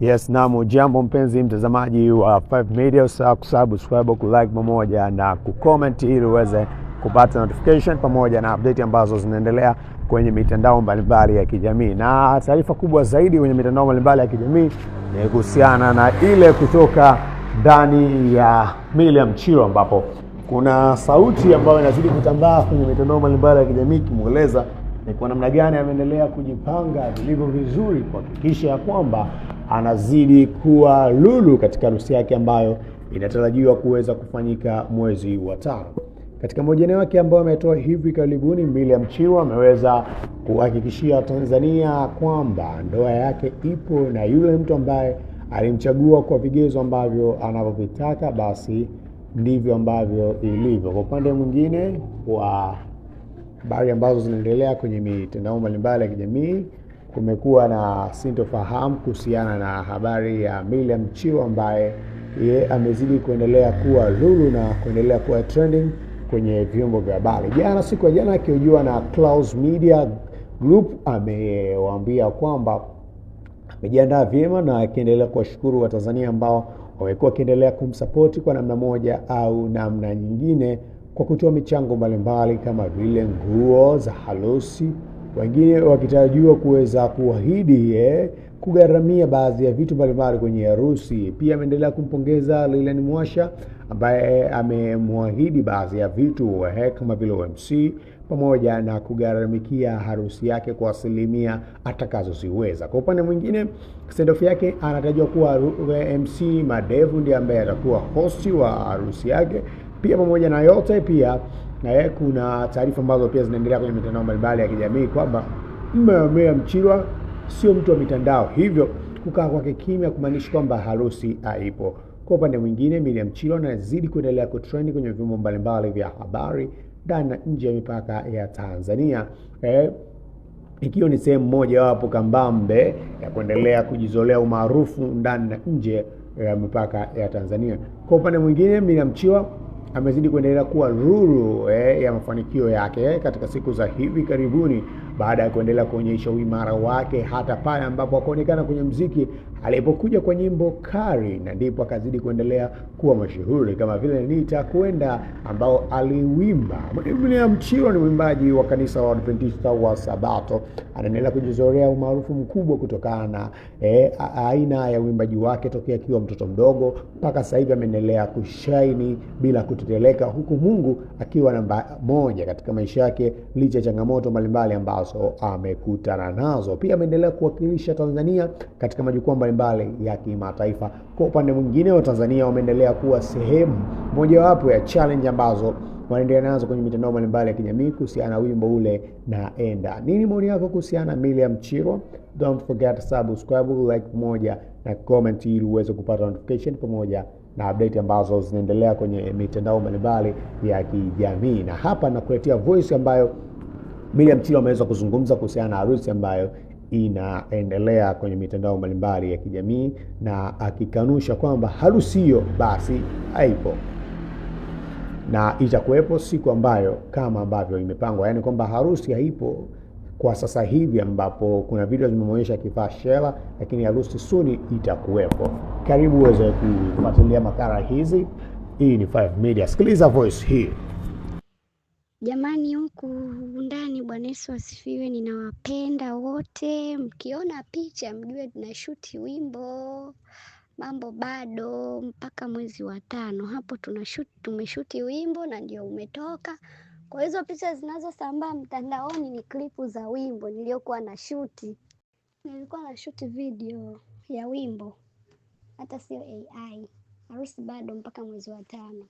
Yes, naam, jambo mpenzi mtazamaji wa 5 Media, usahau kusubscribe, kulike pamoja na kucomment ili uweze kupata notification pamoja na update ambazo zinaendelea kwenye mitandao mbalimbali ya kijamii. Na taarifa kubwa zaidi kwenye mitandao mbalimbali ya kijamii ni kuhusiana na ile kutoka ndani ya Miriam Chilo, ambapo kuna sauti ambayo inazidi kutambaa kwenye mitandao mbalimbali ya kijamii kimueleza ni kwa namna gani ameendelea kujipanga vilivyo vizuri kuhakikisha kwamba anazidi kuwa lulu katika harusi yake ambayo inatarajiwa kuweza kufanyika mwezi wa 5. Katika mahojiano yake ambayo ametoa hivi karibuni, Miriam Chilo ameweza kuhakikishia Tanzania kwamba ndoa yake ipo na yule mtu ambaye alimchagua kwa vigezo ambavyo anavyovitaka, basi ndivyo ambavyo ilivyo. Kwa upande mwingine wa habari ambazo zinaendelea kwenye mitandao mbalimbali ya kijamii, kumekuwa na sintofahamu kuhusiana na habari ya Miriam Chilo ambaye yeye amezidi kuendelea kuwa lulu na kuendelea kuwa trending kwenye vyombo vya habari. Siku ya jana akihojiwa na Clouds Media Group, amewaambia kwamba amejiandaa vyema na akiendelea kuwashukuru Watanzania ambao wamekuwa wakiendelea kumsupport kwa namna moja au namna nyingine kwa kutoa michango mbalimbali kama vile nguo za harusi, wengine wakitarajiwa kuweza kuahidi kugharamia baadhi ya vitu mbalimbali kwenye harusi. Pia ameendelea kumpongeza Lilian Mwasha ambaye amemwahidi baadhi ya vitu kama vile MC pamoja na kugharamikia harusi yake kwa asilimia atakazoziweza. Kwa upande mwingine, send-off yake anatarajiwa kuwa MC Madevu ndiye ambaye atakuwa host wa harusi yake. Pia pamoja na yote pia kuna taarifa ambazo pia zinaendelea kwenye mitandao mbalimbali ya kijamii kwamba Miriam Chilo sio mtu wa mitandao, hivyo kukaa kwake kimya kumaanisha kwamba harusi haipo. Kwa upande mwingine, Miriam Chilo anazidi kuendelea kutrend kwenye vyombo mbalimbali vya habari ndani na nje ya mipaka ya Tanzania, ikiwa ni sehemu moja wapo kambambe ya kuendelea kujizolea umaarufu ndani na nje ya mipaka ya Tanzania. Kwa upande mwingine, Miriam Chilo amezidi kuendelea kuwa lulu ya mafanikio yake katika siku za hivi karibuni, baada ya kuendelea kuonyesha uimara wake hata pale ambapo akaonekana kwenye muziki alipokuja kwa nyimbo kali, na ndipo akazidi kuendelea kuwa mashuhuri kama vile Nitakwenda ambao aliwimba. Miriam Chilo ni mwimbaji wa kanisa la Adventista wa Sabato, anaendelea kujizolea umaarufu mkubwa kutokana na aina ya uimbaji wake tokea akiwa mtoto mdogo mpaka sasa hivi ameendelea kushaini bila kuteteleka, huku Mungu akiwa namba moja katika maisha yake licha ya changamoto mbalimbali ambazo amekutana nazo. Pia ameendelea kuwakilisha Tanzania katika majukwaa mbalimbali ya kimataifa. Kwa upande mwingine, wa Tanzania wameendelea kuwa sehemu mojawapo ya challenge ambazo wanaendelea nazo kwenye mitandao mbalimbali ya kijamii kuhusiana na wimbo ule Naenda. Nini maoni yako kuhusiana na Miriam Chilo? Don't forget to subscribe, like moja na comment ili uweze kupata notification pamoja na update ambazo zinaendelea kwenye mitandao mbalimbali ya kijamii. Na hapa nakuletea voice ambayo Miriam Chilo ameweza kuzungumza kuhusiana na harusi ambayo inaendelea kwenye mitandao mbalimbali ya kijamii, na akikanusha kwamba harusi hiyo basi haipo na itakuwepo siku ambayo kama ambavyo imepangwa, yani kwamba harusi haipo kwa sasa hivi, ambapo kuna video zimeonyesha kifaa shela, lakini harusi suni itakuwepo. Karibu uweze kufuatilia makala hizi. Hii ni 5 Media. Sikiliza voice hii. Jamani, huku ndani, Bwana Yesu asifiwe, ninawapenda wote. Mkiona picha mjue tunashuti wimbo, mambo bado mpaka mwezi wa 5 hapo tumeshuti wimbo na ndio umetoka. Kwa hizo picha zinazosambaa mtandaoni ni klipu za wimbo niliokuwa na shuti. Nilikuwa na shuti video ya wimbo, hata sio AI. Harusi bado mpaka mwezi wa 5.